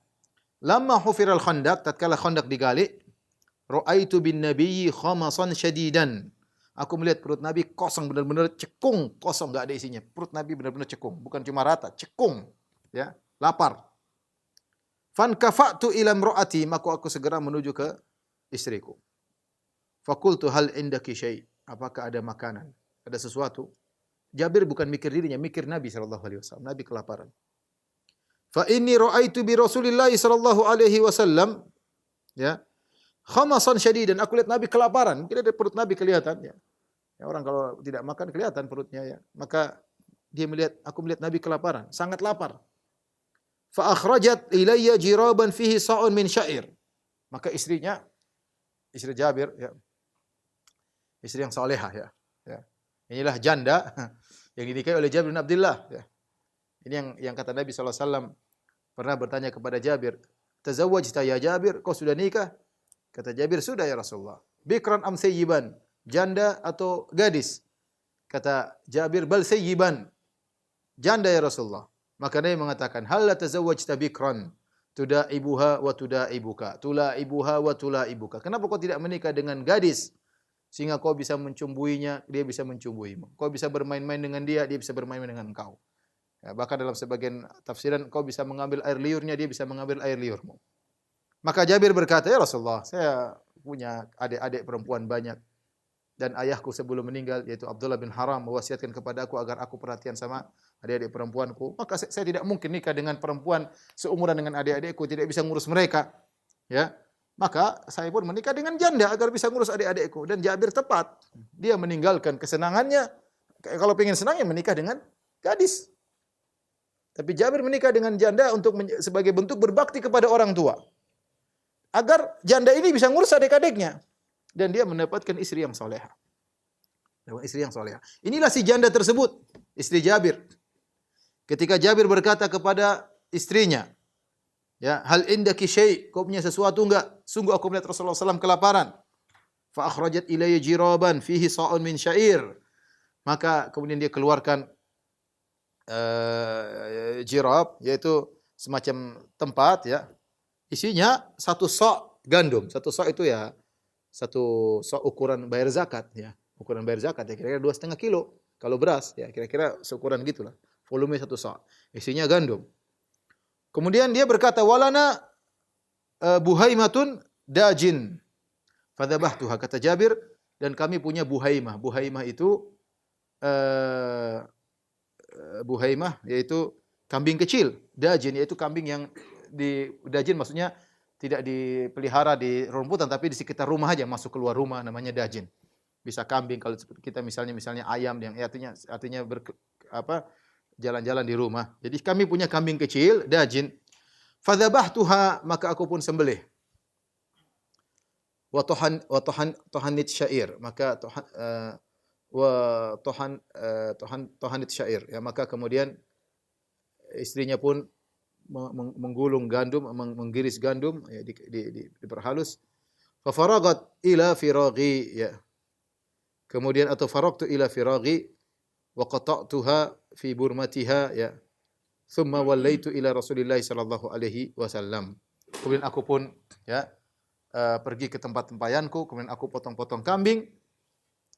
"Lamma hufiral Khandaq, tatkala Khandaq digali, ra'aitu bin nabiyyi khamasan syadidan." Aku melihat perut Nabi kosong, benar-benar cekung, kosong, enggak ada isinya. Perut Nabi benar-benar cekung, bukan cuma rata, cekung, ya, lapar. Fankafa'tu ila imra'ati, maka aku segera menuju ke istriku. Fakultu hal indaki syai', apakah ada makanan, ada sesuatu? Jabir bukan mikir dirinya, mikir Nabi sallallahu alaihi wasallam. Nabi kelaparan. Fa inni ra'aitu bi Rasulillah sallallahu alaihi wasallam, ya, khamasan syadidan. Aku lihat Nabi kelaparan, mungkin ada perut Nabi kelihatan, ya. Ya, orang kalau tidak makan kelihatan perutnya, ya. Maka aku melihat Nabi kelaparan, sangat lapar. Fa akhrajat ilayya jiraban fihi sa'un min syair. Maka istri Jabir, ya, istri yang salehah, ya. Ya. Inilah janda yang dinikahi oleh Jabir bin Abdullah, ya. Ini yang kata Nabi sallallahu alaihi wasallam pernah bertanya kepada Jabir, "Tazawwajta ya Jabir? Kau sudah nikah?" Kata Jabir, "Sudah ya Rasulullah." "Bikran am sayyiban?" Janda atau gadis? Kata Jabir, "Bal sayyiban." Janda ya Rasulullah. Maka Nabi mengatakan, "Hal la tazawwajta bikran tudaibuha wa tudaibuka, tulaibuha wa tulaibuka." Kenapa kau tidak menikah dengan gadis sehingga kau bisa mencumbuinya, dia bisa mencumbuimu. Kau bisa bermain-main dengan dia bisa bermain-main dengan engkau. Ya, bahkan dalam sebagian tafsiran kau bisa mengambil air liurnya, dia bisa mengambil air liurmu. Maka Jabir berkata, "Ya Rasulullah, saya punya adik-adik perempuan banyak. Dan ayahku sebelum meninggal, yaitu Abdullah bin Haram, mewasiatkan kepada aku agar aku perhatian sama adik-adik perempuanku. Maka saya tidak mungkin nikah dengan perempuan seumuran dengan adik-adikku, tidak bisa ngurus mereka." Ya. Maka saya pun menikah dengan janda agar bisa ngurus adik-adikku. Dan Jabir tepat. Dia meninggalkan kesenangannya. Kalau pengen senang ya menikah dengan gadis. Tapi Jabir menikah dengan janda sebagai bentuk berbakti kepada orang tua. Agar janda ini bisa ngurus adik-adiknya. Dan dia mendapatkan istri yang salehah. Inilah si janda tersebut, istri Jabir. Ketika Jabir berkata kepada istrinya, ya, "Hal indaki syai', kau punya sesuatu enggak? Sungguh aku melihat Rasulullah SAW kelaparan." Fa akhrajat ilayya jiraban fihi sa'un min syair. Maka kemudian dia keluarkan jirab, yaitu semacam tempat, ya. Isinya 1 sa' gandum. 1 sa' itu ya 1 sa' ukuran bayar zakat, ya. Ukuran bayar zakat ya kira-kira 2,5 kilo. Kalau beras ya kira-kira seukuran gitulah. Volume 1 sa'. Isinya gandum. Kemudian dia berkata, "Walana buhaimatun dajin." Fadzabahtuha, kata Jabir, dan kami punya buhaimah. Buhaimah itu buhaimah yaitu kambing kecil, dajin yaitu kambing yang dajin maksudnya tidak dipelihara di rumputan tapi di sekitar rumah aja, masuk keluar rumah, namanya dajin. Bisa kambing, kalau kita misalnya ayam yang artinya jalan-jalan di rumah. Jadi kami punya kambing kecil, dajin. Fadzabahtuha, maka aku pun sembelih. Wa tohanit syair, maka tohanit syair, ya, maka kemudian istrinya pun menggulung gandum, menggiris gandum, ya, diperhalus. Fa faragat ila firaghi, ya. Kemudian atau faragtu ila firaghi wa qata'tuha fi burmatiha, ya. Thumma wallaitu ila Rasulillah sallallahu alaihi wasallam. Kemudian aku pun, ya, pergi ke tempat tempayanku, kemudian aku potong-potong kambing,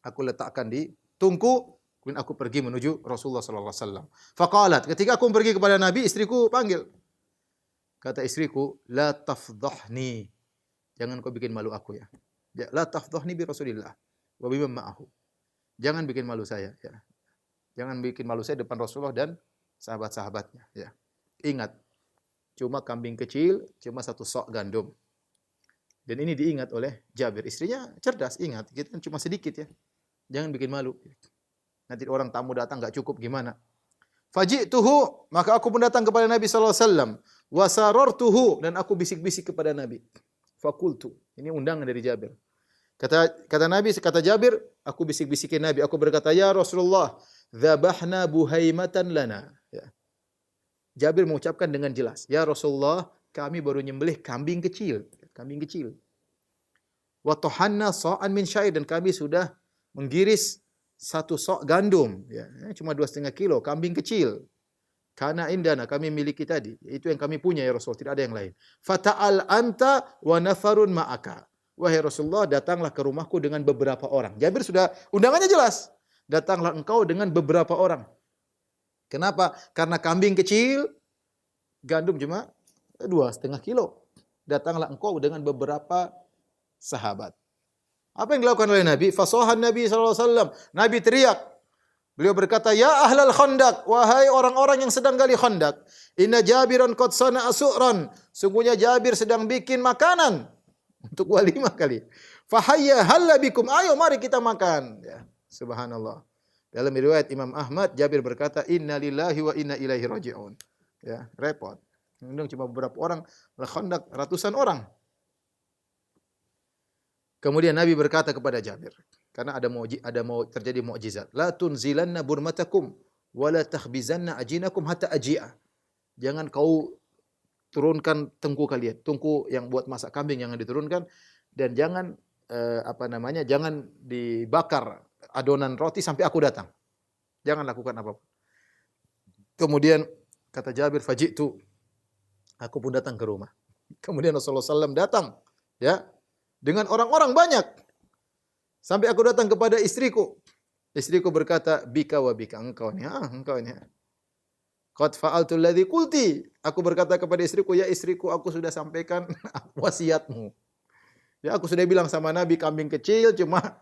aku letakkan di tungku, kemudian aku pergi menuju Rasulullah sallallahu alaihi wasallam. Faqalat, ketika aku pergi kepada Nabi, istriku panggil. Kata istriku, la tafdhahni. Jangan kau bikin malu aku, ya. La tafdhahni bi Rasulillah wa bimman ma'ahu. Jangan bikin malu saya, ya. Jangan bikin malu saya depan Rasulullah dan sahabat-sahabatnya, ya. Ingat, cuma kambing kecil, cuma satu sok gandum. Dan ini diingat oleh Jabir. Istrinya cerdas, ingat, kita cuma sedikit, ya. Jangan bikin malu. Nanti orang tamu datang enggak cukup gimana? Faji'tuhu, maka aku pun datang kepada Nabi sallallahu alaihi wasallam. Wa sarartuhu, dan aku bisik-bisik kepada Nabi. Fakultu. Ini undangan dari Jabir. Kata Jabir, aku bisik-bisikin Nabi. Aku berkata, ya Rasulullah, dzabahna buhaimatan lana. Ya. Jabir mengucapkan dengan jelas, ya Rasulullah, kami baru nyembelih kambing kecil. Wa tohanna sa'an min syair, dan kami sudah menggiris satu sok gandum, ya, cuma 2,5 kilo, kambing kecil. Karena indana, kami miliki tadi, itu yang kami punya ya Rasul, tidak ada yang lain. Fata'al anta wa nafarun ma'aka. Wahai Rasulullah, datanglah ke rumahku dengan beberapa orang. Jabir sudah, undangannya jelas. Datanglah engkau dengan beberapa orang. Kenapa? Karena kambing kecil, gandum cuma 2,5 kilo. Datanglah engkau dengan beberapa sahabat. Apa yang dilakukan oleh Nabi? Fasohan Nabi sallallahu alaihi wasallam. Nabi teriak. Beliau berkata, "Ya ahlal khandaq, wahai orang-orang yang sedang gali khandaq, inna Jabiran qad sana'a su'ran." Sungguhnya Jabir sedang bikin makanan untuk walimah kali. Fahayya halla bikum, ayo mari kita makan. Ya, subhanallah. Dalam riwayat Imam Ahmad, Jabir berkata, "Inna lillahi wa inna ilaihi raji'un." Ya, repot. Undang cuma beberapa orang, khandaq ratusan orang. Kemudian Nabi berkata kepada Jabir, karena ada mau terjadi mukjizat, la tunzilanna burmatakum wa la takhbizanna ajinakum hatta aji'a. Jangan kau turunkan tungku kalian, tungku yang buat masak kambing jangan diturunkan, dan jangan jangan dibakar adonan roti sampai aku datang. Jangan lakukan apapun. Kemudian kata Jabir, faji'tu, aku pun datang ke rumah. Kemudian Rasulullah SAW datang, ya, dengan orang-orang banyak. Sampai aku datang kepada istriku. Istriku berkata, bika wa bika, engkau ini. Qad fa'altu alladhi qulti. Aku berkata kepada istriku, ya istriku, aku sudah sampaikan wasiatmu. Ya, aku sudah bilang sama Nabi, kambing kecil cuma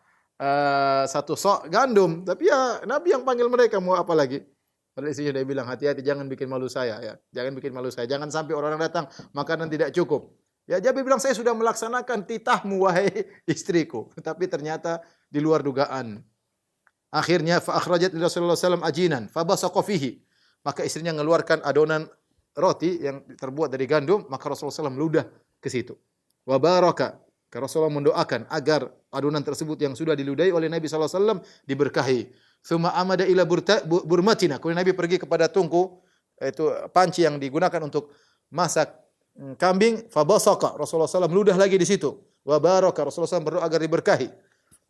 satu sok gandum. Tapi ya Nabi yang panggil mereka, mau apa lagi? Padahal istrinya sudah bilang, hati-hati jangan bikin malu saya, ya. Jangan bikin malu saya. Jangan sampai orang datang makanan tidak cukup. Ya, Jabir bilang, saya sudah melaksanakan titahmu wahai istriku. Tapi ternyata di luar dugaan. Akhirnya fa akhrajat Rasulullah SAW ajinan fa basaqa fihi. Maka istrinya mengeluarkan adonan roti yang terbuat dari gandum, maka Rasulullah SAW meludah ke situ. Wa baraka. Rasulullah mendoakan agar adonan tersebut yang sudah diludahi oleh Nabi SAW diberkahi. Tsumma amada ila burmatina. Kemudian Nabi pergi kepada tungku, itu panci yang digunakan untuk masak kambing, fa basaqa. Rasulullah SAW meludah lagi di situ. Wa baraka. Rasulullah SAW berdoa agar diberkahi.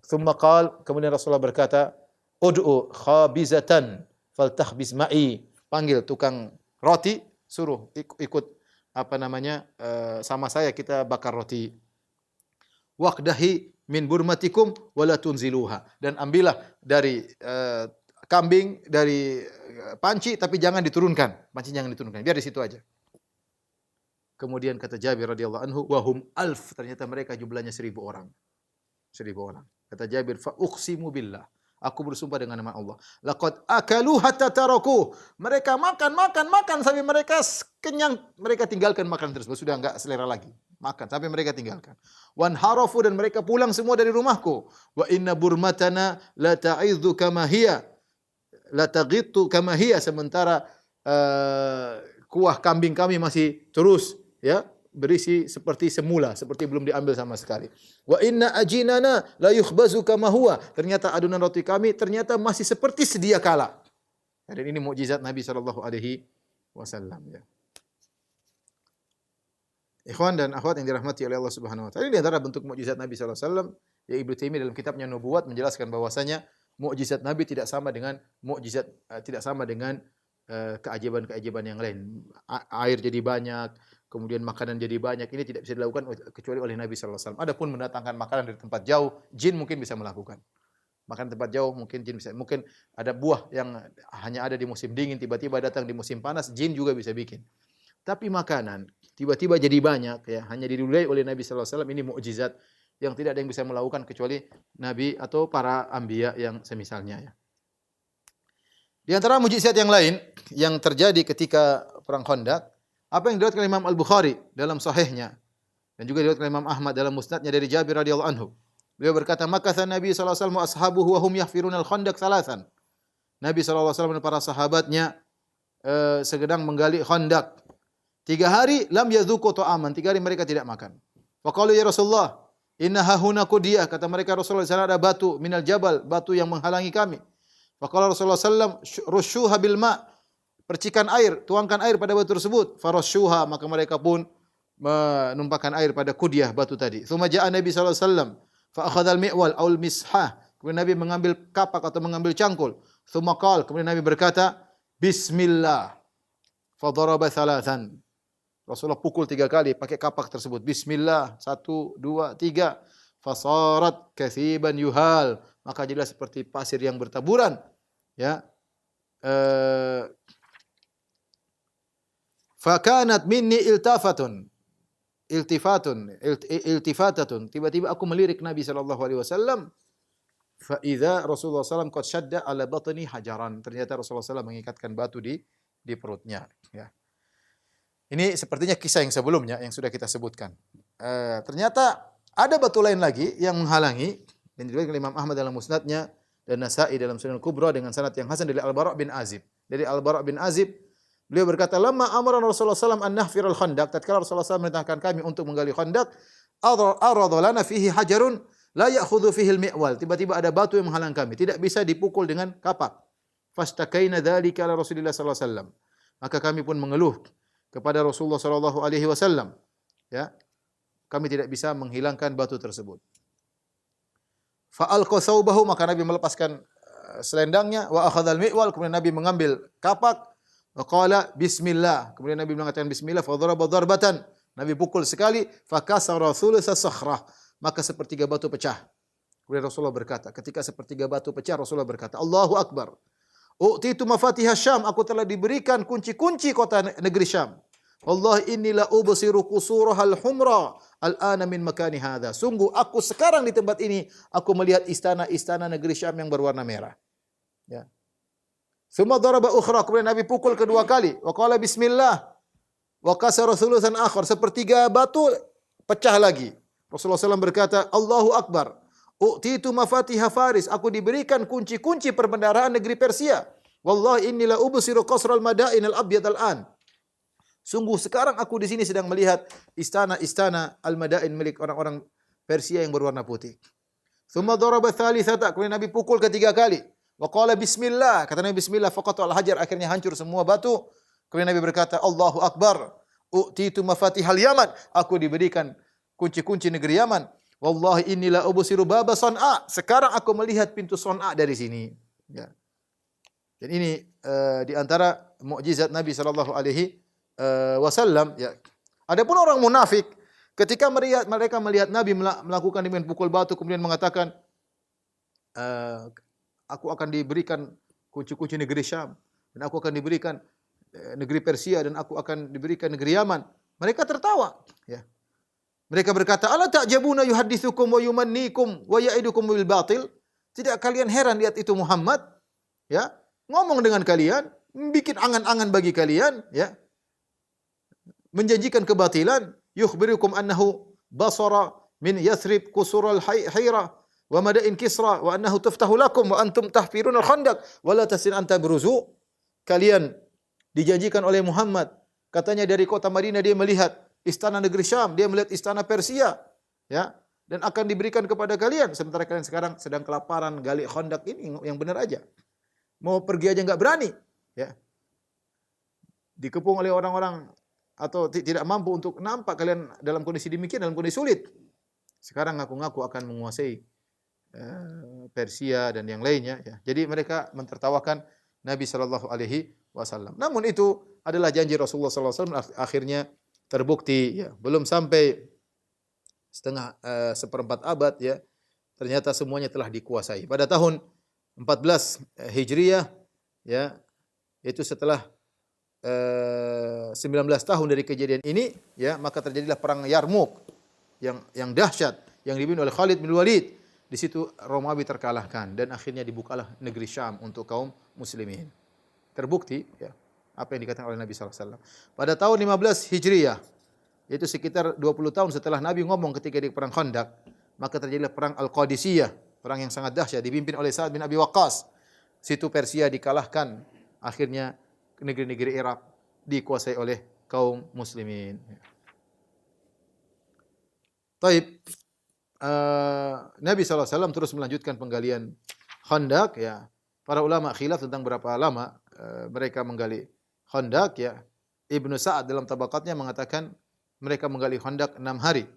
Tsumma qala, kemudian Rasulullah berkata, ud'u khabizatan faltakhbiz ma'i. Panggil tukang roti, suruh ikut sama saya kita bakar roti. Waqdahi min burmatikum wala tunziluha. Dan ambillah dari kambing dari panci tapi jangan diturunkan. Panci jangan diturunkan, biar di situ aja. Kemudian kata Jabir radhiyallahu anhu, wahum alf, ternyata mereka jumlahnya 1,000 orang. 1.000 orang. Kata Jabir, fa uqsimu billah. Aku bersumpah dengan nama Allah. Laqad akalu hatta taraku. Mereka makan sampai mereka kenyang, mereka tinggalkan makan tersebut, sudah enggak selera lagi. Makan sampai mereka tinggalkan. Wan harafu, dan mereka pulang semua dari rumahku. Wa inna burmatana la ta'idhu kama hiya. La taghittu kama hiya, sementara kuah kambing kami masih terus ya berisi seperti semula, seperti belum diambil sama sekali. Wa inna ajinana la yukhbazu kama huwa. Ternyata adonan roti kami ternyata masih seperti sedia kala. Dan ini mukjizat Nabi sallallahu alaihi wasallam ya. Ikhwan dan akhwat yang dirahmati oleh Allah Subhanahu wa taala. Ini di antara bentuk mukjizat Nabi sallallahu alaihi wasallam. Ya Ibnu Taimiyah dalam kitabnya Nubuwat menjelaskan bahwasanya mukjizat Nabi tidak sama dengan keajaiban-keajaiban yang lain. Air jadi banyak, kemudian makanan jadi banyak. Ini tidak bisa dilakukan kecuali oleh Nabi sallallahu alaihi wasallam. Adapun mendatangkan makanan dari tempat jauh, jin mungkin bisa melakukan. Makanan tempat jauh mungkin jin bisa. Mungkin ada buah yang hanya ada di musim dingin, tiba-tiba datang di musim panas, jin juga bisa bikin. Tapi makanan tiba-tiba jadi banyak ya, hanya didulai oleh Nabi sallallahu alaihi wasallam. Ini mukjizat yang tidak ada yang bisa melakukan kecuali nabi atau para anbiya yang semisalnya ya. Di antara mukjizat yang lain yang terjadi ketika perang Khandaq, apa yang diriwayatkan Imam Al-Bukhari dalam sahihnya dan juga diriwayatkan Imam Ahmad dalam musnadnya dari Jabir radhiyallahu anhu. Beliau berkata, "Makatha Nabi sallallahu alaihi wasallam wa ashabuhu wa hum yahfiruna al-khandaq thalathan." Nabi sallallahu alaihi wasallam dan para sahabatnya sedang menggali Khandaq. 3 hari lam yadzuqu ta'aman, 3 hari mereka tidak makan. Wa qalu ya Rasulullah, inna hahuna qudiyah, kata mereka Rasulullah, di sana ada batu minal jabal, batu yang menghalangi kami. Wa qala Rasulullah sallam rusyuha bil ma, percikan air, tuangkan air pada batu tersebut. Farashuha, maka mereka pun menumpahkan air pada qudiyah, batu tadi. Tsumma ja'a Nabi sallallahu alaihi wasallam fa akhadha al-mi'wal aw al-mishah, kemudian Nabi mengambil kapak atau mengambil cangkul. Tsumma qala, kemudian Nabi berkata, bismillah. Fa daraba thalathan. Rasulullah pukul 3 kali pakai kapak tersebut. Bismillah, 1, 2, 3. Fasarat kathiban yuhal, maka jadilah seperti pasir yang bertaburan. Ya. Fakanat minni iltifatatun. Tiba-tiba aku melirik Nabi sallallahu alaihi wasallam. Fa idza Rasulullah sallallahu qad shadda ala batni hajaran. Ternyata Rasulullah sallallahu mengikatkan batu di perutnya, ya. Ini sepertinya kisah yang sebelumnya yang sudah kita sebutkan. Ternyata ada batu lain lagi yang menghalangi, dan diriwayatkan Imam Ahmad dalam musnadnya dan Nasa'i dalam Sunan Kubra dengan sanad yang hasan dari Al-Bara' bin Azib. Dari Al-Bara' bin Azib, beliau berkata, "Lamma amara Rasulullah sallallahu an nahfir al-khandaq." Tatkala Rasulullah sallallahu memerintahkan kami untuk menggali khandaq, arada lana fihi hajarun la ya'khudhu fihi al-mi'wal. Tiba-tiba ada batu yang menghalang kami, tidak bisa dipukul dengan kapak. Fastakaina dzalika ala Rasulillah sallallahu alaihi wasallam. Maka kami pun mengeluh kepada Rasulullah sallallahu alaihi wasallam. Ya. Kami tidak bisa menghilangkan batu tersebut. Fa alqa thawbahu, maka Nabi melepaskan selendangnya, wa akhadhal mi'wal, kemudian Nabi mengambil kapak, wa qala bismillah, kemudian Nabi mengatakan bismillah, fa daraba darbatan, Nabi pukul sekali, fa kasara thulutsa sakhrah, maka sepertiga batu pecah. Kemudian Rasulullah berkata, ketika sepertiga batu pecah, Rasulullah berkata, Allahu Akbar. U'titu mafatihah Syam, aku telah diberikan kunci-kunci kota negeri Syam. Wallahi inni la ubsiru qusurahal humra al-ana min makani hadha. Sungguh aku sekarang di tempat ini aku melihat istana-istana negeri Syam yang berwarna merah. Ya. Tsumma daraba ukhra, kemudian Nabi pukul kedua kali. Wa qala bismillah. Wa kasara thulutsan akhar, sepertiga batu pecah lagi. Rasulullah SAW berkata, Allahu Akbar. U'titu mafatihah Faris, aku diberikan kunci-kunci perbendaharaan negeri Persia. Wallahi inni la ubsiru qasral madain al-abyad al-an. Sungguh sekarang aku di sini sedang melihat istana-istana al-madain milik orang-orang Persia yang berwarna putih. Tsumma daraba thalithata, kemudian Nabi pukul ketiga kali. Wa qala bismillah, kata Nabi bismillah, faqata al-hajar, akhirnya hancur semua batu. Kemudian Nabi berkata, Allahu Akbar. U'titu mafatihal Yaman, aku diberikan kunci-kunci negeri Yaman. Wallahi inni la ubsiru baba Son'a. Sekarang aku melihat pintu Son'a dari sini. Ya. Dan ini di antara mukjizat Nabi sallallahu alaihi wasallam. Ya. Adapun orang munafik, ketika mereka melihat Nabi melakukan demikian pukul batu, kemudian mengatakan, aku akan diberikan kunci-kunci negeri Syam, dan aku akan diberikan negeri Persia, dan aku akan diberikan negeri Yaman. Mereka tertawa. Ya. Mereka berkata, "Ala ta'jabuna yuhadditsukum wa yumannikum wa ya'idukum bil batil?" Tidak kalian heran lihat itu Muhammad, ya, ngomong dengan kalian, bikin angan-angan bagi kalian, ya, menjanjikan kebatilan, yukhbirukum annahu basara min Yathrib qusural hayra wa madain Kisra wa annahu tuftahu lakum wa antum tahfirun al-khandaq wa la tasin anta beruzu. Kalian dijanjikan oleh Muhammad, katanya dari kota Madinah dia melihat istana negeri Syam, dia melihat istana Persia, ya, dan akan diberikan kepada kalian. Sementara kalian sekarang sedang kelaparan, gali khandaq ini yang benar aja. Mau pergi aja enggak berani, ya. Dikepung oleh orang-orang atau tidak mampu untuk nampak kalian dalam kondisi demikian, dalam kondisi sulit. Sekarang ngaku-ngaku akan menguasai Persia dan yang lainnya, ya. Jadi mereka mentertawakan Nabi sallallahu alaihi wasallam. Namun itu adalah janji Rasulullah sallallahu alaihi wasallam, akhirnya terbukti, ya. Belum sampai seperempat abad, ya. Ternyata semuanya telah dikuasai. Pada tahun 14 Hijriah, ya, yaitu setelah 19 tahun dari kejadian ini, ya, maka terjadilah perang Yarmuk yang dahsyat yang dipimpin oleh Khalid bin Walid. Di situ Romawi terkalahkan dan akhirnya dibukalah negeri Syam untuk kaum muslimin. Terbukti, ya, apa yang dikatakan oleh Nabi sallallahu alaihi wasallam. Pada tahun 15 Hijriah, yaitu sekitar 20 tahun setelah Nabi ngomong ketika di perang Khandaq, maka terjadilah perang Al-Qadisiyah, perang yang sangat dahsyat dipimpin oleh Sa'ad bin Abi Waqqas. Situ Persia dikalahkan, akhirnya negeri-negeri Irak dikuasai oleh kaum muslimin. Taib, Nabi SAW terus melanjutkan penggalian Khandaq, ya. Para ulama khilaf tentang berapa lama mereka menggali Khandaq, ya. Ibnu Sa'ad dalam tabaqatnya mengatakan mereka menggali Khandaq 6 hari.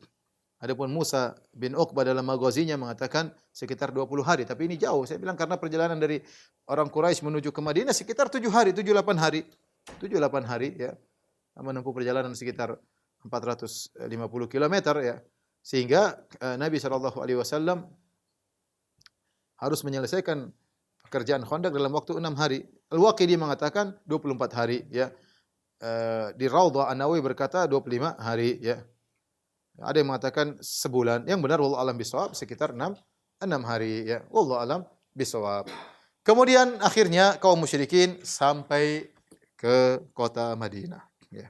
Adapun Musa bin Uqbah dalam maghazinya mengatakan sekitar 20 hari. Tapi ini jauh. Saya bilang karena perjalanan dari orang Quraisy menuju ke Madinah sekitar 7 hari, 7-8 hari. 7-8 hari, ya. Menempuh perjalanan sekitar 450 km, ya. Sehingga Nabi SAW harus menyelesaikan pekerjaan Khandaq dalam waktu 6 hari. Al-Waqidi mengatakan 24 hari, ya. Di Raudhah An-Nawawi berkata 25 hari, ya. Ada yang mengatakan sebulan. Yang benar wallahu alam bisawab sekitar 6 hari, ya. Wallahu alam bisawab. Kemudian akhirnya kaum musyrikin sampai ke kota Madinah, ya.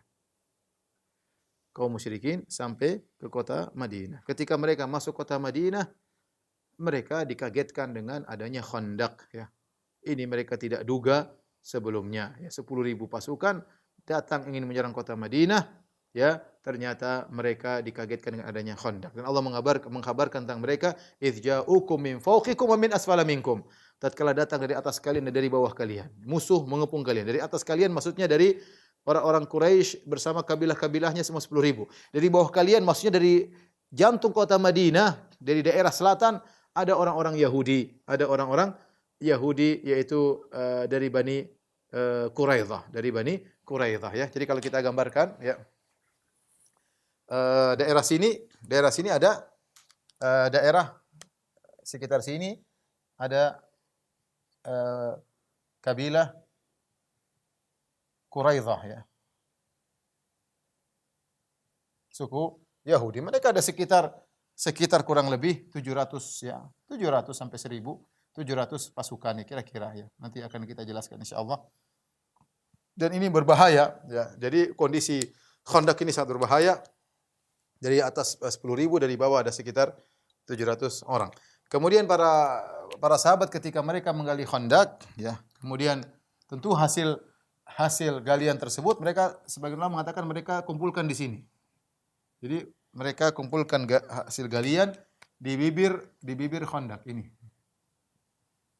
Kaum musyrikin sampai ke kota Madinah. Ketika mereka masuk kota Madinah, mereka dikagetkan dengan adanya Khandaq, ya. Ini mereka tidak duga sebelumnya, ya. 10.000 pasukan datang ingin menyerang kota Madinah, ya. Ternyata mereka dikagetkan dengan adanya Khandaq. Dan Allah mengkabarkan tentang mereka, "Idz ja'ukum min fawqikum wa min asfala minkum." Tatkala datang dari atas kalian dan dari bawah kalian. Musuh mengepung kalian. Dari atas kalian maksudnya dari orang-orang Quraisy bersama kabilah-kabilahnya semua 10.000. Dari bawah kalian maksudnya dari jantung kota Madinah, dari daerah selatan ada orang-orang Yahudi, yaitu dari Bani Quraidah, ya. Jadi kalau kita gambarkan, ya, daerah sini ada daerah sekitar sini ada kabilah Quraidah, ya. Suku Yahudi. Mereka ada sekitar kurang lebih 700, ya. 700 sampai 1.700 pasukan, ya, kira-kira, ya. Nanti akan kita jelaskan insyaallah. Dan ini berbahaya, ya. Jadi kondisi Khandaq ini sangat berbahaya. Dari atas 10.000, dari bawah ada sekitar 700 orang. Kemudian para sahabat ketika mereka menggali Khandaq, ya, kemudian tentu hasil galian tersebut mereka sebagian ulama mengatakan mereka kumpulkan di sini. Jadi mereka kumpulkan hasil galian di bibir Khandaq ini.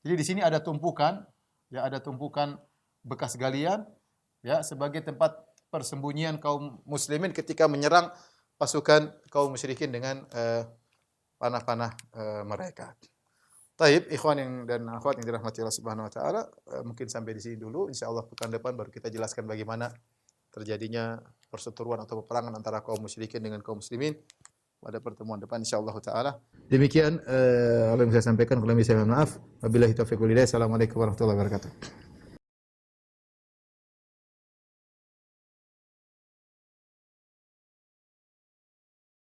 Jadi di sini ada tumpukan, ya, ada tumpukan bekas galian, ya, sebagai tempat persembunyian kaum muslimin ketika menyerang pasukan kaum musyrikin dengan panah-panah mereka. Taib, ikhwan dan akhwat yang dirahmati Allah Subhanahu wa taala, mungkin sampai di sini dulu. Insyaallah pekan depan baru kita jelaskan bagaimana terjadinya perseteruan atau peperangan antara kaum musyrikin dengan kaum muslimin pada pertemuan depan insyaallah taala. Demikian apa yang saya sampaikan, kalau saya mohon maaf. Wabillahi taufiq wal hidayah. Assalamualaikum warahmatullahi wabarakatuh.